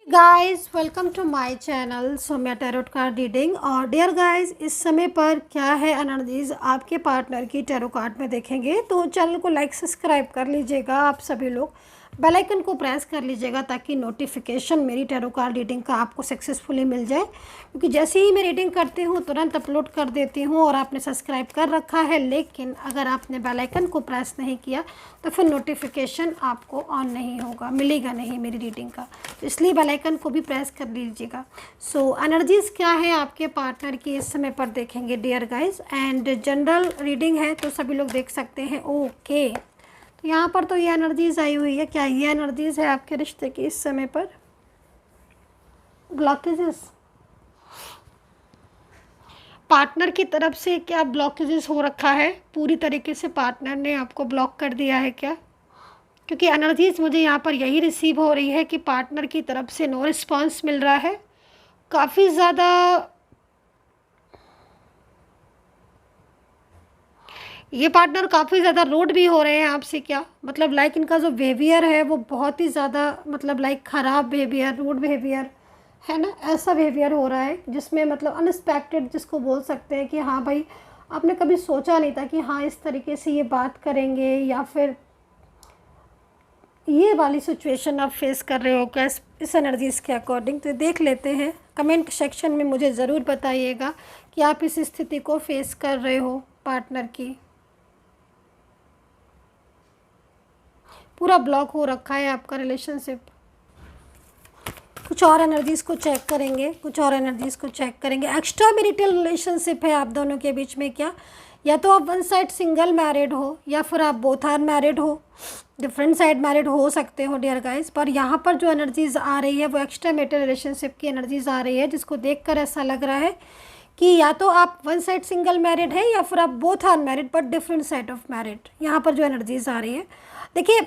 Guys welcome to my channel Saumya tarot card reading. और dear guys, इस समय पर क्या है एनर्जीज आपके पार्टनर की टैरो कार्ड में देखेंगे, तो चैनल को लाइक सब्सक्राइब कर लीजिएगा। आप सभी लोग बेल आइकन को प्रेस कर लीजिएगा ताकि नोटिफिकेशन मेरी टैरो कार्ड रीडिंग का आपको सक्सेसफुली मिल जाए, क्योंकि जैसे ही मैं रीडिंग करती हूँ तुरंत अपलोड कर देती हूँ। और आपने सब्सक्राइब कर रखा है, लेकिन अगर आपने बेल आइकन को प्रेस नहीं किया तो फिर नोटिफिकेशन आपको ऑन नहीं होगा, मिलेगा नहीं मेरी रीडिंग का। तो इसलिए बेल आइकन को भी प्रेस कर लीजिएगा। सो एनर्जीज़ क्या है आपके पार्टनर की इस समय पर देखेंगे dear guys. And general reading है तो सभी लोग देख सकते हैं। ओके, तो यहाँ पर तो ये एनर्जीज़ आई हुई है। क्या ये एनर्जीज़ है आपके रिश्ते की इस समय पर? ब्लॉकेजेस पार्टनर की तरफ से क्या ब्लॉकेजेस हो रखा है? पूरी तरीके से पार्टनर ने आपको ब्लॉक कर दिया है क्या? क्योंकि एनर्जीज़ मुझे यहाँ पर यही रिसीव हो रही है कि पार्टनर की तरफ से नो रिस्पांस मिल रहा है। काफ़ी ज़्यादा ये पार्टनर काफ़ी ज़्यादा रूड भी हो रहे हैं आपसे। क्या मतलब लाइक इनका जो बिहेवियर है वो बहुत ही ज़्यादा मतलब लाइक ख़राब बिहेवियर, रूड बिहेवियर है ना, ऐसा बिहेवियर हो रहा है जिसमें मतलब अनएक्सपेक्टेड जिसको बोल सकते हैं कि हाँ भाई, आपने कभी सोचा नहीं था कि हाँ इस तरीके से ये बात करेंगे, या फिर ये वाली सिचुएशन आप फेस कर रहे हो क्या इस एनर्जीज़ के अकॉर्डिंग। तो देख लेते हैं, कमेंट सेक्शन में मुझे ज़रूर बताइएगा कि आप इस स्थिति को फेस कर रहे हो पार्टनर की। पूरा ब्लॉक हो रखा है आपका रिलेशनशिप। कुछ और एनर्जीज़ को चेक करेंगे, कुछ और एनर्जीज़ को चेक करेंगे। एक्स्ट्रा मैरिटल रिलेशनशिप है आप दोनों के बीच में क्या? या तो आप वन साइड सिंगल मैरिड हो, या फिर आप बोथ आर मैरिड हो, डिफरेंट साइड मैरिड हो सकते हो डियर गाइस। पर यहाँ पर जो एनर्जीज़ आ रही है वो एक्स्ट्रा मैरिटल रिलेशनशिप की एनर्जीज़ आ रही है, जिसको देखकर ऐसा लग रहा है कि या तो आप वन साइड सिंगल मैरिड है, या फिर आप both are married but different side of married. यहाँ पर जो एनर्जीज़ आ रही है, देखिए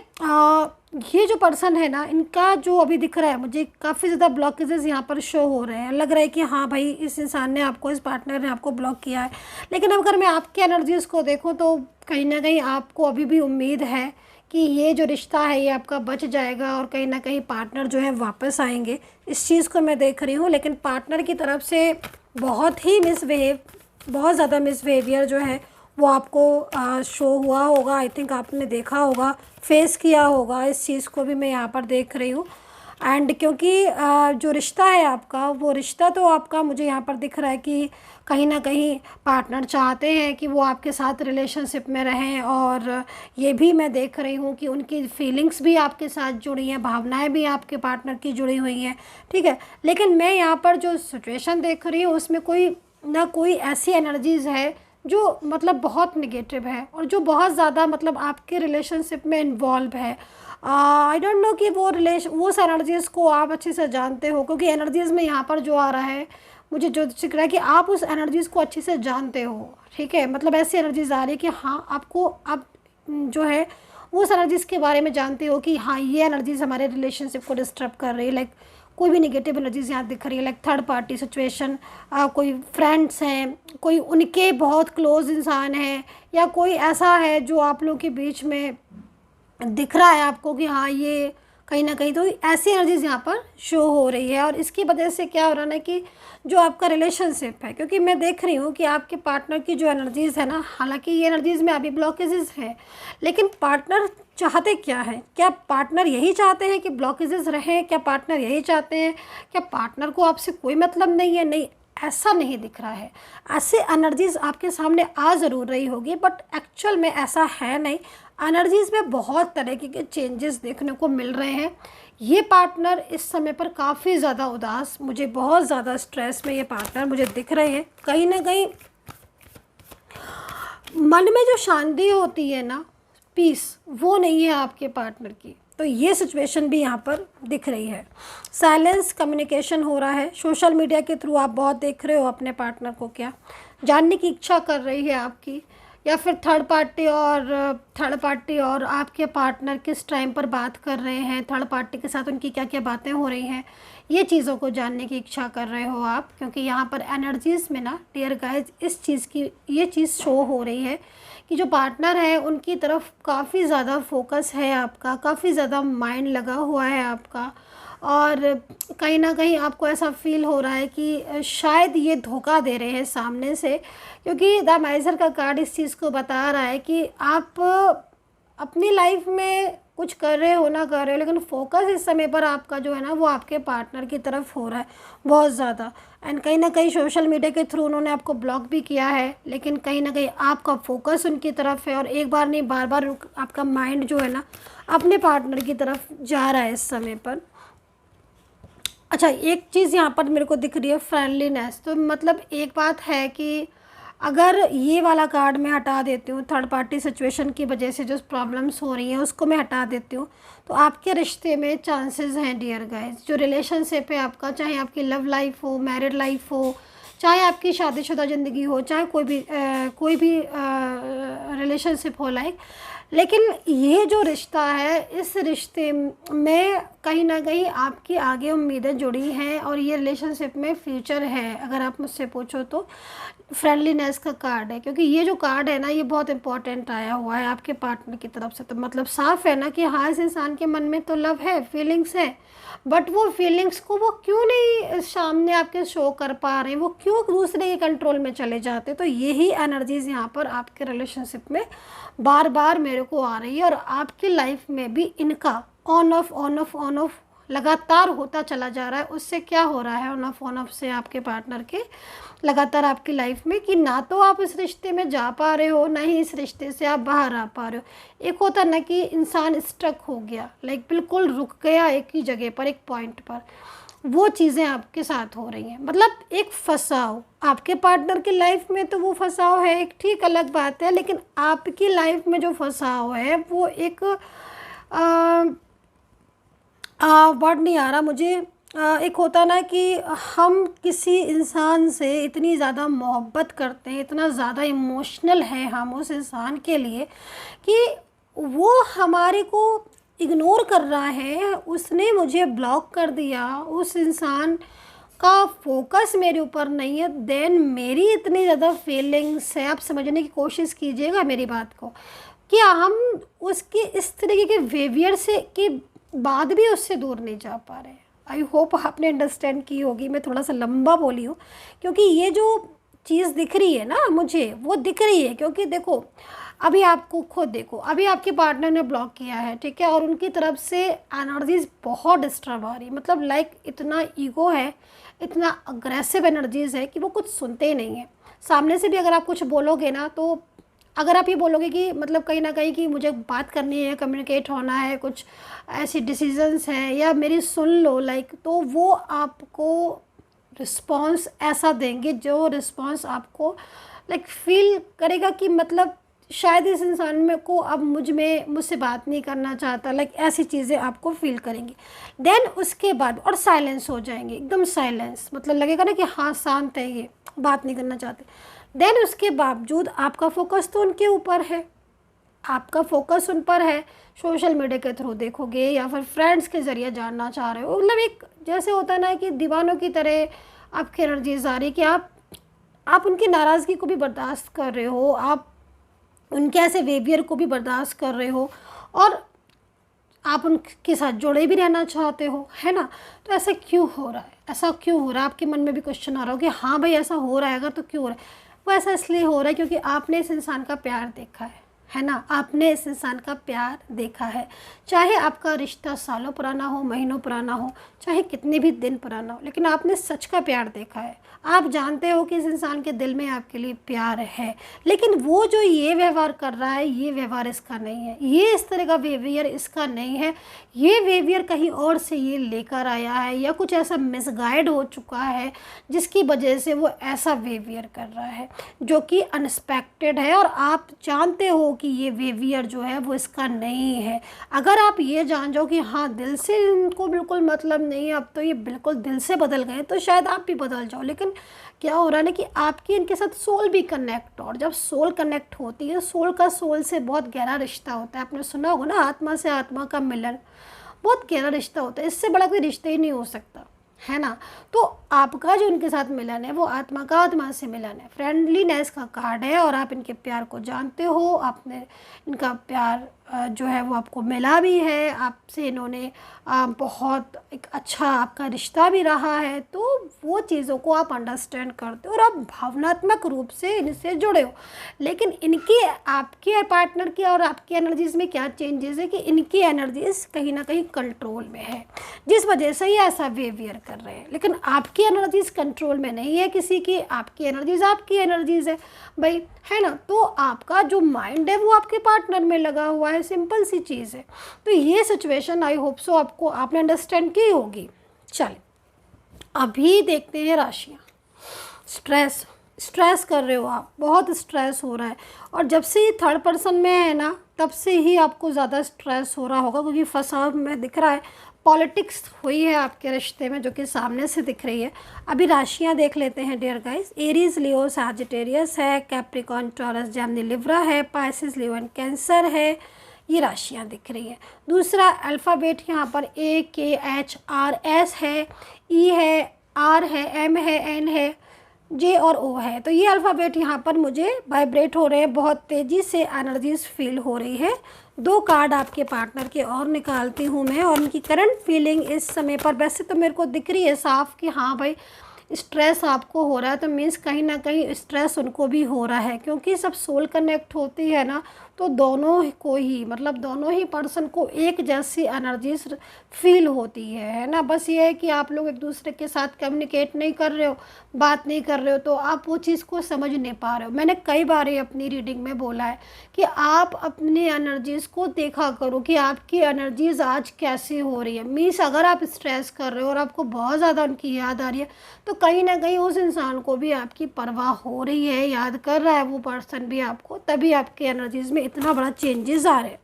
ये जो पर्सन है ना, इनका जो अभी दिख रहा है मुझे काफ़ी ज़्यादा ब्लॉकेजेस यहाँ पर शो हो रहे हैं। लग रहा है कि हाँ भाई, इस इंसान ने आपको, इस पार्टनर ने आपको ब्लॉक किया है। लेकिन अगर मैं आपके एनर्जीज़ को देखूँ तो कहीं ना कहीं आपको अभी भी उम्मीद है कि ये जो रिश्ता है ये आपका बच जाएगा, और कहीं ना कहीं पार्टनर जो है वापस आएंगे। इस चीज़ को मैं देख रही हूँ। लेकिन पार्टनर की तरफ से बहुत ही बहुत ज़्यादा मिसबिहेवियर जो है वो आपको शो हुआ होगा। आई थिंक आपने देखा होगा, फेस किया होगा। इस चीज़ को भी मैं यहाँ पर देख रही हूँ। एंड क्योंकि जो रिश्ता है आपका, वो रिश्ता तो आपका मुझे यहाँ पर दिख रहा है कि कहीं ना कहीं पार्टनर चाहते हैं कि वो आपके साथ रिलेशनशिप में रहें। और ये भी मैं देख रही हूँ कि उनकी फीलिंग्स भी आपके साथ जुड़ी हैं, भावनाएं भी आपके पार्टनर की जुड़ी हुई हैं, ठीक है। लेकिन मैं यहाँ पर जो सिचुएशन देख रही हूँ उसमें कोई ऐसी एनर्जीज़ है जो मतलब बहुत निगेटिव है, और जो बहुत ज़्यादा मतलब आपके रिलेशनशिप में इन्वॉल्व है। आई डोंट नो कि वो एनर्जीज़ को आप अच्छे से जानते हो, क्योंकि एनर्जीज़ में यहाँ पर जो आ रहा है मुझे जो दिख रहा है कि आप उस एनर्जीज़ को अच्छे से जानते हो, ठीक है। मतलब ऐसी एनर्जीज़ आ रही है कि हाँ आपको आप जो है उस एनर्जीज़ के बारे में जानते हो कि हाँ ये एनर्जीज़ हमारे रिलेशनशिप को डिस्टर्ब कर रही है। लाइक कोई भी निगेटिव एनर्जीज यहाँ दिख रही है, लाइक थर्ड पार्टी सिचुएशन, कोई फ्रेंड्स हैं, कोई उनके बहुत क्लोज इंसान है, या कोई ऐसा है जो आप लोगों के बीच में दिख रहा है आपको कि हाँ ये कहीं ना कहीं, तो ऐसी एनर्जीज यहाँ पर शो हो रही है। और इसकी वजह से क्या हो रहा है ना कि जो आपका रिलेशनशिप है, क्योंकि मैं देख रही हूँ कि आपके पार्टनर की जो एनर्जीज़ है ना, हालांकि ये एनर्जीज़ में अभी ब्लॉकेजेस हैं, लेकिन पार्टनर चाहते क्या है? क्या पार्टनर यही चाहते हैं कि ब्लॉकेजेस रहें? क्या पार्टनर यही चाहते हैं? क्या पार्टनर को आपसे कोई मतलब नहीं है? नहीं, ऐसा नहीं दिख रहा है। ऐसे एनर्जीज़ आपके सामने आ ज़रूर रही होगी, बट एक्चुअल में ऐसा है नहीं। एनर्जीज़ में बहुत तरीके के चेंजेस देखने को मिल रहे हैं। ये पार्टनर इस समय पर काफ़ी ज़्यादा उदास, मुझे बहुत ज़्यादा स्ट्रेस में ये पार्टनर मुझे दिख रहे हैं। कहीं ना कहीं मन में जो शांति होती है ना, पीस, वो नहीं है आपके पार्टनर की। तो ये सिचुएशन भी यहाँ पर दिख रही है। साइलेंस कम्युनिकेशन हो रहा है। सोशल मीडिया के थ्रू आप बहुत देख रहे हो अपने पार्टनर को, क्या जानने की इच्छा कर रही है आपकी, या फिर थर्ड पार्टी और आपके पार्टनर किस टाइम पर बात कर रहे हैं, थर्ड पार्टी के साथ उनकी क्या क्या बातें हो रही हैं, ये चीज़ों को जानने की इच्छा कर रहे हो आप। क्योंकि यहाँ पर एनर्जीज़ में ना डियर गाइज इस चीज़ की ये चीज़ शो हो रही है कि जो पार्टनर है उनकी तरफ काफ़ी ज़्यादा फोकस है आपका, काफ़ी ज़्यादा माइंड लगा हुआ है आपका। और कहीं ना कहीं आपको ऐसा फील हो रहा है कि शायद ये धोखा दे रहे हैं सामने से, क्योंकि द माइजर का कार्ड इस चीज़ को बता रहा है कि आप अपनी लाइफ में कुछ कर रहे हो ना कर रहे हो, लेकिन फोकस इस समय पर आपका जो है ना वो आपके पार्टनर की तरफ हो रहा है बहुत ज़्यादा। एंड कहीं ना कहीं सोशल मीडिया के थ्रू उन्होंने आपको ब्लॉक भी किया है, लेकिन कहीं ना कहीं आपका फोकस उनकी तरफ है और एक बार नहीं बार बार आपका माइंड जो है ना अपने पार्टनर की तरफ जा रहा है इस समय पर। अच्छा, एक चीज़ यहाँ पर मेरे को दिख रही है, फ्रेंडलीनेस। तो मतलब एक बात है कि अगर ये वाला कार्ड मैं हटा देती हूँ, थर्ड पार्टी सिचुएशन की वजह से जो प्रॉब्लम्स हो रही हैं उसको मैं हटा देती हूँ, तो आपके रिश्ते में चांसेस हैं डियर गाइस। जो रिलेशनशिप है आपका, चाहे आपकी लव लाइफ हो, मैरिड लाइफ हो, चाहे आपकी शादीशुदा ज़िंदगी हो, चाहे कोई भी रिलेशनशिप हो लाइक, लेकिन ये जो रिश्ता है इस रिश्ते में कहीं ना कहीं आपकी आगे उम्मीदें जुड़ी हैं और ये रिलेशनशिप में फ्यूचर है अगर आप मुझसे पूछो तो। फ्रेंडलीनेस का कार्ड है, क्योंकि ये जो कार्ड है ना ये बहुत इंपॉर्टेंट आया हुआ है आपके पार्टनर की तरफ से। तो मतलब साफ है ना कि हाँ, इस इंसान के मन में तो लव है, फीलिंग्स है, बट वो फीलिंग्स को वो क्यों नहीं सामने आपके शो कर पा रहे हैं, वो क्यों दूसरे के कंट्रोल में चले जाते। तो यही एनर्जीज यहाँ पर आपके रिलेशनशिप में बार बार मेरे को आ रही है और आपकी लाइफ में भी इनका on off on off on off लगातार होता चला जा रहा है। उससे क्या हो रहा है, ऑन ऑफ से आपके पार्टनर के लगातार आपकी लाइफ में, कि ना तो आप इस रिश्ते में जा पा रहे हो, ना ही इस रिश्ते से आप बाहर आ पा रहे हो। एक होता ना कि इंसान स्ट्रक हो गया, लाइक बिल्कुल रुक गया एक ही जगह पर, एक पॉइंट पर, वो चीज़ें आपके साथ हो रही हैं। मतलब एक फंसाव आपके पार्टनर की लाइफ में, तो वो फंसाव है एक ठीक अलग बात है, लेकिन आपकी लाइफ में जो फंसाव है वो एक वर्ड नहीं आ रहा मुझे, एक होता ना कि हम किसी इंसान से इतनी ज़्यादा मोहब्बत करते हैं, इतना ज़्यादा इमोशनल है हम उस इंसान के लिए कि वो हमारे को इग्नोर कर रहा है, उसने मुझे ब्लॉक कर दिया, उस इंसान का फोकस मेरे ऊपर नहीं है, देन मेरी इतनी ज़्यादा फीलिंग्स है। आप समझने की कोशिश कीजिएगा मेरी बात को, कि हम उसकी इस तरीके के बिहेवियर से के बाद भी उससे दूर नहीं जा पा रहे। आई होप आपने अंडरस्टैंड की होगी, मैं थोड़ा सा लंबा बोली हूँ, क्योंकि ये जो चीज़ दिख रही है ना मुझे, वो दिख रही है क्योंकि देखो अभी आपको खुद देखो, अभी आपके पार्टनर ने ब्लॉक किया है, ठीक है, और उनकी तरफ से एनर्जीज बहुत डिस्टर्ब आ रही, मतलब लाइक इतना ईगो है, इतना अग्रेसिव एनर्जीज है कि वो कुछ सुनते ही नहीं है। सामने से भी अगर आप कुछ बोलोगे ना, तो अगर आप ये बोलोगे कि मतलब कहीं ना कहीं कि मुझे बात करनी है, कम्युनिकेट होना है, कुछ ऐसी डिसीजंस हैं या मेरी सुन लो लाइक, तो वो आपको रिस्पॉन्स ऐसा देंगे जो रिस्पॉन्स आपको लाइक फील करेगा कि मतलब शायद इस इंसान में को अब मुझसे बात नहीं करना चाहता, लाइक ऐसी चीज़ें आपको फील करेंगी। देन उसके बाद और साइलेंस हो जाएंगे, एकदम साइलेंस, मतलब लगेगा ना कि हाँ शांत है, ये बात नहीं करना चाहते। देन उसके बावजूद आपका फोकस तो उनके ऊपर है, आपका फोकस उन पर है, सोशल मीडिया के थ्रू देखोगे या फिर फ्रेंड्स के ज़रिए जानना चाह रहे हो, मतलब एक जैसे होता है ना कि दीवानों की तरह आपकी एनर्जीज आ रही कि आप उनकी नाराज़गी को भी बर्दाश्त कर रहे हो, आप उनके ऐसे बिहेवियर को भी बर्दाश्त कर रहे हो और आप उनके साथ जुड़े भी रहना चाहते हो, है ना। तो ऐसा क्यों हो रहा है, ऐसा क्यों हो रहा है, आपके मन में भी क्वेश्चन आ रहा हो कि हाँ भाई ऐसा हो रहा है, अगर तो क्यों हो रहा है। वो ऐसा इसलिए हो रहा है क्योंकि आपने इस इंसान का प्यार देखा है ना, आपने इस इंसान का प्यार देखा है। चाहे आपका रिश्ता सालों पुराना हो, महीनों पुराना हो, चाहे कितने भी दिन पुराना हो, लेकिन आपने सच का प्यार देखा है। आप जानते हो कि इस इंसान के दिल में आपके लिए प्यार है, लेकिन वो जो ये व्यवहार कर रहा है, ये व्यवहार इसका नहीं है, ये इस तरह का बिहेवियर इसका नहीं है, ये बिहेवियर कहीं और से ये लेकर आया है या कुछ ऐसा मिसगाइड हो चुका है जिसकी वजह से वो ऐसा बिहेवियर कर रहा है जो कि अनएक्सपेक्टेड है। और आप जानते हो कि ये बिहेवियर जो है वो इसका नहीं है। अगर आप ये जान जाओ कि हाँ दिल से इनको बिल्कुल मतलब नहीं है, अब तो ये बिल्कुल दिल से बदल गए, तो शायद आप भी बदल जाओ। लेकिन क्या हो रहा है ना कि आपकी इनके साथ सोल भी कनेक्ट, और जब सोल कनेक्ट होती है, सोल का सोल से बहुत गहरा रिश्ता होता है। आपने सुना होगा ना, आत्मा से आत्मा का मिलन बहुत गहरा रिश्ता होता है, इससे बड़ा कोई रिश्ता ही नहीं हो सकता, है ना। तो आपका जो इनके साथ मिलन है वो आत्मा का आत्मा से मिलन है, फ्रेंडलीनेस का कार्ड है, और आप इनके प्यार को जानते हो, आपने इनका प्यार जो है वो आपको मिला भी है, आपसे इन्होंने बहुत एक अच्छा आपका रिश्ता भी रहा है, तो वो चीज़ों को आप अंडरस्टैंड करते हो और आप भावनात्मक रूप से इनसे जुड़े हो। लेकिन इनकी आपके पार्टनर की और आपकी एनर्जीज़ में क्या चेंजेस है कि इनकी एनर्जीज़ कहीं ना कहीं कंट्रोल में है, जिस वजह से ये ऐसा बिहेवियर कर रहे हैं। लेकिन आपकी एनर्जीज़ कंट्रोल में नहीं है किसी की, आपकी एनर्जीज़ है भाई, है ना। तो आपका जो माइंड है वो आपके पार्टनर में लगा हुआ है, सिंपल सी चीज़ है। तो ये सिचुएशन आई होप सो आपको आपने अंडरस्टैंड की होगी। चलिए अभी देखते हैं राशियाँ। स्ट्रेस कर रहे हो आप, बहुत स्ट्रेस हो रहा है, और जब से ये थर्ड पर्सन में है ना तब से ही आपको ज़्यादा स्ट्रेस हो रहा होगा, क्योंकि फंसाव में दिख रहा है, पॉलिटिक्स हुई है आपके रिश्ते में जो कि सामने से दिख रही है। अभी राशियां देख लेते हैं डियर गाइस। एरीज, लियो, सैजिटेरियस है, कैप्रिकॉर्न, टॉरस, जेमिनी, लिब्रा है, पाइसिस, लियो एंड कैंसर है। ये राशियां दिख रही हैं। दूसरा अल्फ़ाबेट यहाँ पर AKHRS है, ई है, आर है, एम है, एन है, जे और ओ है। तो ये अल्फ़ाबेट यहाँ पर मुझे वाइब्रेट हो रहे हैं, बहुत तेज़ी से एनर्जीज फील हो रही है। 2 कार्ड आपके पार्टनर के और निकालती हूँ मैं, और उनकी करंट फीलिंग इस समय पर वैसे तो मेरे को दिख रही है साफ कि हाँ भाई स्ट्रेस आपको हो रहा है, तो मीन्स कहीं ना कहीं स्ट्रेस उनको भी हो रहा है, क्योंकि सब सोल कनेक्ट होती है ना, तो दोनों को ही मतलब दोनों ही पर्सन को एक जैसी एनर्जीज फील होती है ना। बस ये है कि आप लोग एक दूसरे के साथ कम्युनिकेट नहीं कर रहे हो, बात नहीं कर रहे हो, तो आप वो चीज़ को समझ नहीं पा रहे हो। मैंने कई बार ये अपनी रीडिंग में बोला है कि आप अपनी एनर्जीज़ को देखा करो कि आपकी एनर्जीज़ आज कैसी हो रही है। मीन्स अगर आप स्ट्रेस कर रहे हो और आपको बहुत ज़्यादा उनकी याद आ रही है, तो कहीं ना कहीं उस इंसान को भी आपकी परवाह हो रही है, याद कर रहा है वो पर्सन भी आपको, तभी आपकी एनर्जीज़ में इतना बड़ा चेंजेस आ रहे हैं।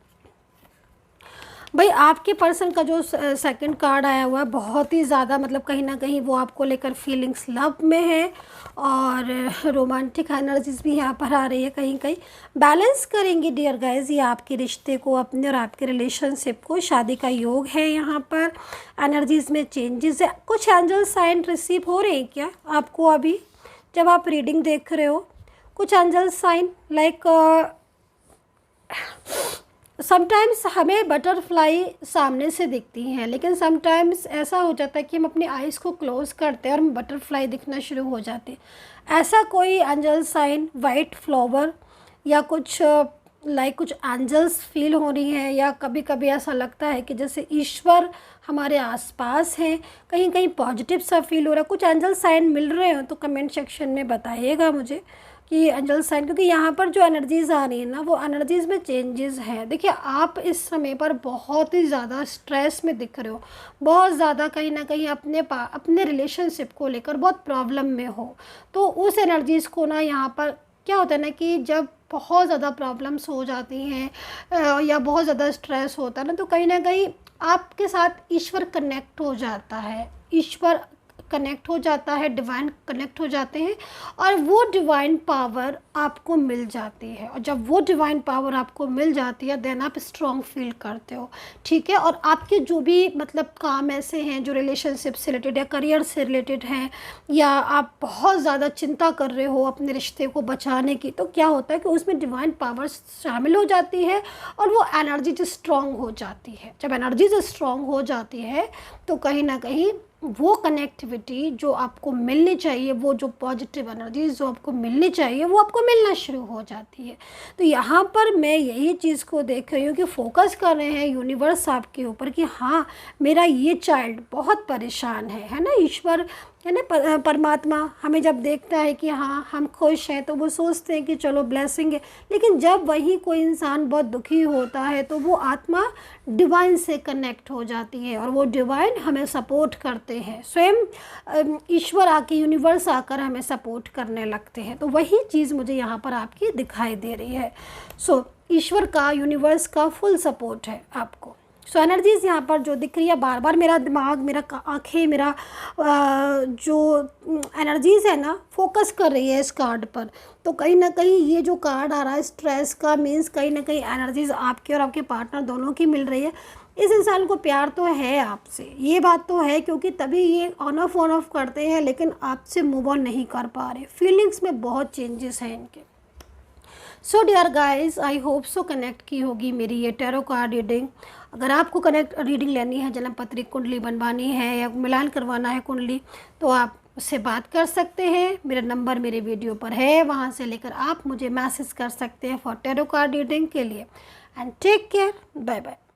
भाई आपके पर्सन का जो सेकंड कार्ड आया हुआ है बहुत ही ज़्यादा मतलब कहीं ना कहीं वो आपको लेकर फीलिंग्स लव में है, और रोमांटिक एनर्जीज भी यहाँ पर आ रही है। कहीं कहीं बैलेंस करेंगे डियर गाइज ये आपके रिश्ते को, अपने और आपके रिलेशनशिप को। शादी का योग है यहाँ पर, एनर्जीज में चेंजेस है। कुछ एंजल साइन रिसीव हो रहे हैं क्या आपको अभी जब आप रीडिंग देख रहे हो? कुछ एंजल साइन लाइक समटाइम्स हमें बटरफ्लाई सामने से दिखती हैं, लेकिन समटाइम्स ऐसा हो जाता है कि हम अपनी आइज़ को क्लोज़ करते हैं और बटरफ्लाई दिखना शुरू हो जाती है। ऐसा कोई एंजल साइन, वाइट फ्लावर या कुछ लाइक कुछ एंजल्स फील हो रही हैं, या कभी कभी ऐसा लगता है कि जैसे ईश्वर हमारे आसपास हैं, कहीं कहीं पॉजिटिव सा फील हो रहा है। कुछ एंजल साइन मिल रहे हो तो कमेंट सेक्शन में बताइएगा मुझे कि एंजल साइन, क्योंकि यहाँ पर जो एनर्जीज़ आ रही है ना वो एनर्जीज़ में चेंजेस हैं। देखिए आप इस समय पर बहुत ही ज़्यादा स्ट्रेस में दिख रहे हो, बहुत ज़्यादा कहीं ना कहीं अपने रिलेशनशिप को लेकर बहुत प्रॉब्लम में हो। तो उस एनर्जीज़ को ना यहाँ पर क्या होता है ना कि जब बहुत ज़्यादा प्रॉब्लम्स हो जाती हैं या बहुत ज़्यादा स्ट्रेस होता है ना, तो कहीं ना कहीं आपके साथ ईश्वर कनेक्ट हो जाता है, ईश्वर कनेक्ट हो जाता है, डिवाइन कनेक्ट हो जाते हैं, और वो डिवाइन पावर आपको मिल जाती है। और जब वो डिवाइन पावर आपको मिल जाती है देन आप स्ट्रॉन्ग फील करते हो, ठीक है। और आपके जो भी मतलब काम ऐसे हैं जो रिलेशनशिप से रिलेटेड या करियर से रिलेटेड हैं, या आप बहुत ज़्यादा चिंता कर रहे हो अपने रिश्ते को बचाने की, तो क्या होता है कि उसमें डिवाइन पावर शामिल हो जाती है और वो एनर्जी जो स्ट्रॉन्ग हो जाती है। जब एनर्जी जो स्ट्रॉन्ग हो जाती है तो कहीं ना कहीं वो कनेक्टिविटी जो आपको मिलनी चाहिए, वो जो पॉजिटिव एनर्जी जो आपको मिलनी चाहिए वो आपको मिलना शुरू हो जाती है। तो यहाँ पर मैं यही चीज़ को देख रही हूँ कि फोकस कर रहे हैं यूनिवर्स आपके ऊपर कि हाँ मेरा ये चाइल्ड बहुत परेशान है ना। ईश्वर है ना, परमात्मा हमें जब देखता है कि हाँ हम खुश हैं तो वो सोचते हैं कि चलो ब्लेसिंग है, लेकिन जब वही कोई इंसान बहुत दुखी होता है तो वो आत्मा डिवाइन से कनेक्ट हो जाती है और वो डिवाइन हमें सपोर्ट करते हैं, स्वयं ईश्वर आके यूनिवर्स आकर हमें सपोर्ट करने लगते हैं। तो वही चीज़ मुझे यहाँ पर आपकी दिखाई दे रही है। सो ईश्वर का, यूनिवर्स का फुल सपोर्ट है आपको। सो एनर्जीज़ यहाँ पर जो दिख रही है, बार बार मेरा दिमाग, मेरा आँखें, मेरा जो एनर्जीज़ है ना फोकस कर रही है इस कार्ड पर। तो कहीं ना कहीं ये जो कार्ड आ रहा है स्ट्रेस का, मीन्स कहीं ना कहीं एनर्जीज़ आपके और आपके पार्टनर दोनों की मिल रही है। इस इंसान को प्यार तो है आपसे, ये बात तो है, क्योंकि तभी ये ऑन ऑफ करते हैं, लेकिन आपसे मूव ऑन नहीं कर पा रहे। फीलिंग्स में बहुत चेंजेस हैं इनके, so dear guys, I hope so connect की होगी मेरी ये टैरो कार्ड रीडिंग। अगर आपको कनेक्ट रीडिंग लेनी है, जन्म पत्री कुंडली बनवानी है या मिलान करवाना है कुंडली, तो आप उससे बात कर सकते हैं। मेरा नंबर मेरे वीडियो पर है, वहाँ से लेकर आप मुझे मैसेज कर सकते हैं फॉर टैरो कार्ड रीडिंग के लिए। And take care, bye bye.